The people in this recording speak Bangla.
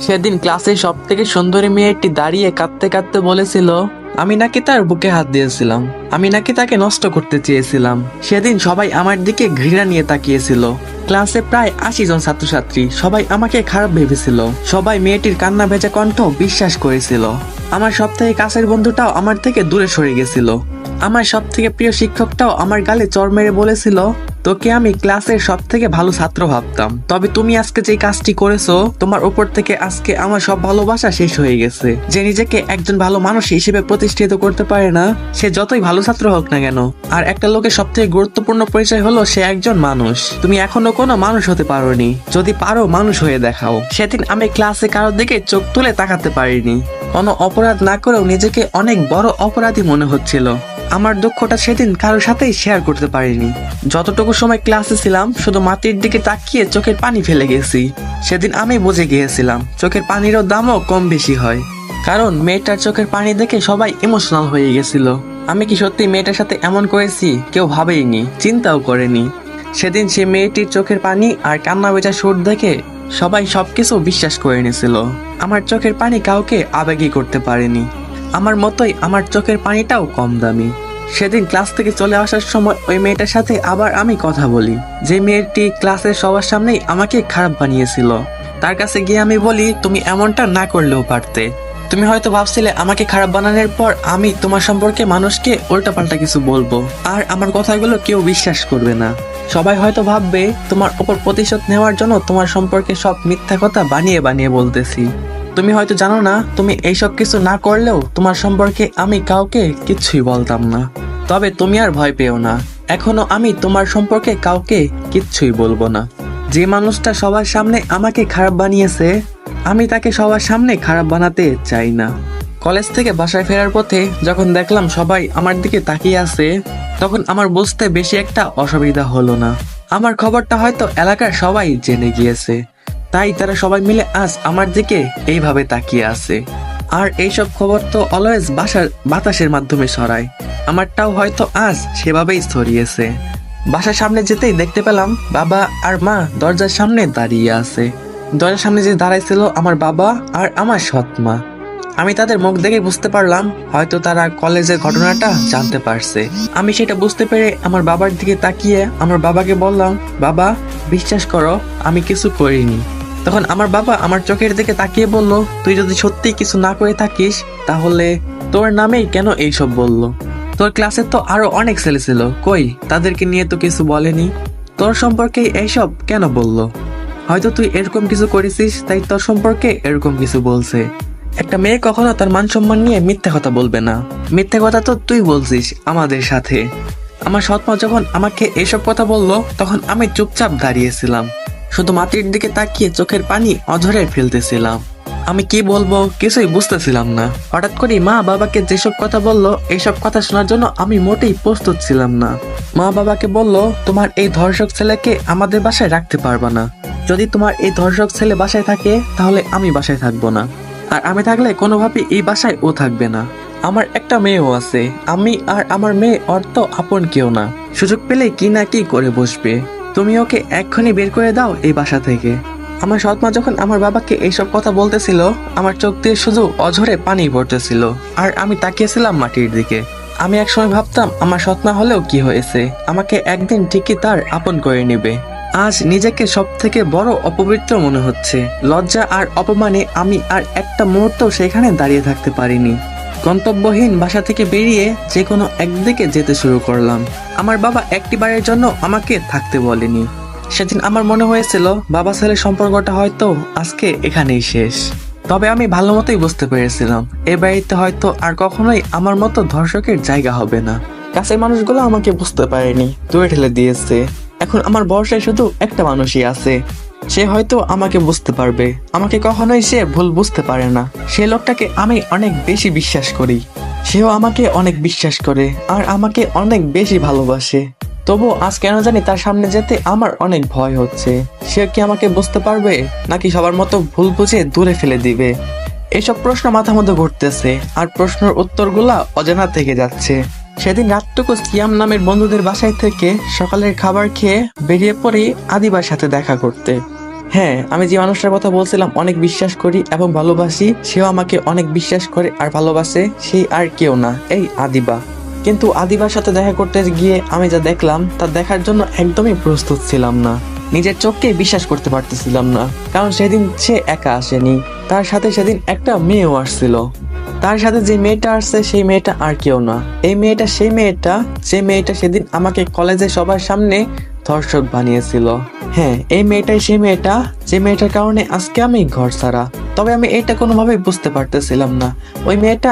সেদিন ক্লাসের সব থেকে সুন্দরী মেয়েটি দাঁড়িয়ে কাঁদতে কাঁদতে বলেছিল, আমি নাকি তার বুকে হাত দিয়েছিলাম, আমি নাকি তাকে নষ্ট করতে চেয়েছিলাম। সেদিন সবাই আমার দিকে ঘৃণা নিয়ে তাকিয়েছিল। ক্লাসে প্রায় 80 জন ছাত্রছাত্রী, সবাই আমাকে খারাপ ভেবেছিল। সবাই মেয়েটির কান্না ভেজা কণ্ঠ বিশ্বাস করেছিল। আমার সব থেকে কাছের বন্ধুটাও আমার থেকে দূরে সরে গেছিল। আমার সব থেকে প্রিয় শিক্ষকটাও আমার গালে চড় মেরে বলেছিল, তোকে আমি ক্লাসের সব থেকে ভালো ছাত্র ভাবতাম, তবে তুমি আজকে যে কাজটি করেছো, তোমার উপর থেকে আজকে আমার সব ভালোবাসা শেষ হয়ে গেছে। যে নিজেকে একজন ভালো মানুষ হিসেবে প্রতিষ্ঠিত করতে পারে না, সে যতই ভালো ছাত্র হোক না কেন। আর একটা লোকের সব থেকে গুরুত্বপূর্ণ পরিচয় হলো সে একজন মানুষ। তুমি এখনো কোনো মানুষ হতে পারোনি, যদি পারো মানুষ হয়ে দেখাও। সেদিন আমি ক্লাসে কারোর দিকে চোখ তুলে তাকাতে পারিনি। কোনো অপরাধ না করেও নিজেকে অনেক বড় অপরাধী মনে হচ্ছিল। আমার দুঃখটা সেদিন কারোর সাথেই শেয়ার করতে পারিনি। যতটুকু সময় ক্লাসে ছিলাম শুধু মাটির দিকে তাকিয়ে চোখের পানি ফেলে গেছি। সেদিন আমি বুঝে গিয়েছিলাম চোখের পানিরও দামও কম বেশি হয়, কারণ মেয়েটার চোখের পানি দেখে সবাই ইমোশনাল হয়ে গেছিল। আমি কি সত্যি মেয়েটার সাথে এমন করেছি? কেউ ভাবেইনি, চিন্তাও করেনি। সেদিন সে মেয়েটির চোখের পানি আর কান্না ভেজা সুর দেখে সবাই সবকিছু বিশ্বাস করে নিয়েছিল। আমার চোখের পানি কাউকে আবেগী করতে পারেনি। আমার মতোই আমার চোখের পানিটাও কম দামি। সেদিন ক্লাস থেকে চলে আসার সময় ওই মেয়েটার সাথে আবার আমি কথা বলি, যে মেয়েটি ক্লাসের সবার সামনেই আমাকে খারাপ বানিয়েছিল। তার কাছে গিয়ে আমি বলি, তুমি এমনটা না করলেও পারতে। তুমি হয়তো ভাবছিলে আমাকে খারাপ বানানোর পর আমি তোমার সম্পর্কে মানুষকে উল্টাপাল্টা কিছু বলবো, আর আমার কথাগুলো কেউ বিশ্বাস করবে না। সবাই হয়তো ভাববে তোমার উপর প্রতিশোধ নেওয়ার জন্য তোমার সম্পর্কে সব মিথ্যা কথা বানিয়ে বানিয়ে বলতেছি। তুমি হয়তো জানো না, তুমি এইসব কিছু না করলেও তোমার সম্পর্কে আমি কাউকে কিচ্ছুই বলতাম না। তবে তুমি আর ভয় পেও না, এখনো আমি তোমার সম্পর্কে কাউকে কিচ্ছুই বলবো না। যে মানুষটা সবার সামনে আমাকে খারাপ বানিয়েছে, আমি তাকে সবার সামনে খারাপ বানাতে চাই না। কলেজ থেকে বাসায় ফেরার পথে যখন দেখলাম সবাই আমার দিকে তাকিয়ে আছে, তখন আমার বুঝতে বেশি একটা অসুবিধা হলো না। আমার খবরটা হয়তো এলাকার সবাই জেনে গিয়েছে, তাই তারা সবাই মিলে আজ আমার দিকে এইভাবে তাকিয়ে আছে। আর এইসব খবর তো অলওয়েজ বাতাসের মাধ্যমে ছড়ায়, আমারটাও হয়তো আজ সেভাবেই ছড়িয়েছে। বাসার সামনে যেতেই দেখতে পেলাম বাবা আর মা দরজার সামনে দাঁড়িয়ে আছে। দরজার সামনে যে দাঁড়াইছিল আমার বাবা আর আমার সৎ মা। আমি তাদের মুখ দেখে বুঝতে পারলাম হয়তো তারা কলেজের ঘটনাটা জানতে পারছে। আমি সেটা বুঝতে পেরে আমার বাবার দিকে তাকিয়ে আমার বাবাকে বললাম, বাবা বিশ্বাস করো আমি কিছু করিনি। তখন আমার বাবা আমার চোখের দিকে তাকিয়ে বলল, তুই যদি সত্যি কিছু না করে থাকিস তাহলে তোর নামেই কেন এইসব বললো? তোর ক্লাসে তো আরো অনেক ছেলে ছিল, কই তাদেরকে নিয়ে তো কিছু বলেনি? তোর সম্পর্কে এইসব কেন বললো? হয়তো তুই এরকম কিছু করেছিস তাই তোর সম্পর্কে এরকম কিছু বলছে। একটা মেয়ে কখনো তার মান সম্মান নিয়ে মিথ্যে কথা বলবে না। মিথ্যে কথা তো তুই বলছিস আমাদের সাথে। আমার সৎমা যখন আমাকে এসব কথা বললো তখন আমি চুপচাপ দাঁড়িয়েছিলাম, শুধু মাটির দিকে তাকিয়ে চোখের পানি অঝরে ফেলতেছিলাম। আমি কি বলবো কিছুই বুঝতেছিলাম না। হঠাৎ করে মা বাবাকে যেসব কথা বললো, এইসব কথা শোনার জন্য আমি মোটেই প্রস্তুত ছিলাম না। মা বাবাকে বললো, তোমার এই ধর্ষক ছেলেকে আমাদের বাসায় রাখতে পারবা না। যদি তোমার এই ধর্ষক ছেলে বাসায় থাকে তাহলে আমি বাসায় থাকবো না, আর আমি থাকলে কোনোভাবেই এই বাসায় ও থাকবে না। আমার একটা মেয়েও আছে, আমি আর আমার মেয়ে অর্থ আপন কেউ না। সুযোগ পেলে কি না কি করে বসবে। তুমি ওকে এক্ষুনি বের করে দাও এই বাসা থেকে। আমার সৎমা যখন আমার বাবাকে এইসব কথা বলতেছিল, আমার চোখ দিয়ে শুধু অঝরে পানি পড়তেছিল, আর আমি তাকিয়েছিলাম মাটির দিকে। আমি একসময় ভাবতাম আমার সৎমা হলেও কি হয়েছে, আমাকে একদিন ঠিকই তার আপন করে নেবে। আজ নিজেকে সব থেকে বড় অপবিত্র মনে হচ্ছে। লজ্জা আর অপমানে আমি আর একটা মুহূর্ত সেখানে দাঁড়িয়ে থাকতে পারিনি। গন্তব্যহীন বাসা থেকে বেরিয়ে যে কোনো একদিকে যেতে শুরু করলাম। আমার বাবা একটিবারের জন্য আমাকে থাকতে বলেনি। সেদিন আমার মনে হয়েছিল বাবা ছেলের সম্পর্কটা হয়তো আজকে এখানেই শেষ। তবে আমি ভালো মতোই বুঝতে পেরেছিলাম এই বাড়িতে হয়তো আর কখনোই আমার মতো ধর্ষকের জায়গা হবে না। কাছের মানুষগুলো আমাকে বুঝতে পারেনি, দূরে ঠেলে দিয়েছে। এখন আমার ভরসায় শুধু একটা মানুষই আছে, সে হয়তো আমাকে বুঝতে পারবে। আমাকে কখনোই সে ভুল বুঝতে পারে না। সে লোকটাকে আমি অনেক বেশি বিশ্বাস করি, সেও আমাকে অনেক বিশ্বাস করে আর আমাকে অনেক বেশি ভালোবাসে। তবু আজ কেন জানি তার সামনে যেতে আমার অনেক ভয় হচ্ছে। সে কি আমাকে বুঝতে পারবে, নাকি সবার মতো ভুল বুঝে দূরে ফেলে দিবে? এসব প্রশ্ন মাথার মধ্যে ঘুরতেছে, আর প্রশ্নের উত্তরগুলা অজানা থেকে যাচ্ছে। সেদিন রাতটুকু সিয়াম নামের বন্ধুদের বাসায় থেকে সকালের খাবার খেয়ে বেরিয়ে পড়ি আদিবার সাথে দেখা করতে। হ্যাঁ, আমি যে মানুষটার কথা বলছিলাম অনেক বিশ্বাস করি এবং ভালোবাসি, সেও আমাকে অনেক বিশ্বাস করে আর ভালোবাসে, সেই আর কেউ না, এই আদিবা। কিন্তু আদিবার সাথে দেখা করতে গিয়ে আমি যা দেখলাম তা দেখার জন্য একদমই প্রস্তুত ছিলাম না। নিজের চোখকে বিশ্বাস করতে পারতেছিলাম না, কারণ সেদিন সে একা আসেনি, তার সাথে সেদিন একটা মেয়েও আসছিল। তার সাথে যে মেয়েটা আসছে সেই মেয়েটা আর কেউ না, এই মেয়েটা সেই মেয়েটা যে মেয়েটা সেদিন আমাকে কলেজে সবার সামনে ধর্ষক বানিয়েছিল। হ্যাঁ, এই মেয়েটাই সেই মেয়েটা যে মেয়েটার কারণে আজকে আমি ঘর ছাড়া। তবে আমি এটা কোনোভাবেই বুঝতে পারতেছিলাম না ওই মেয়েটা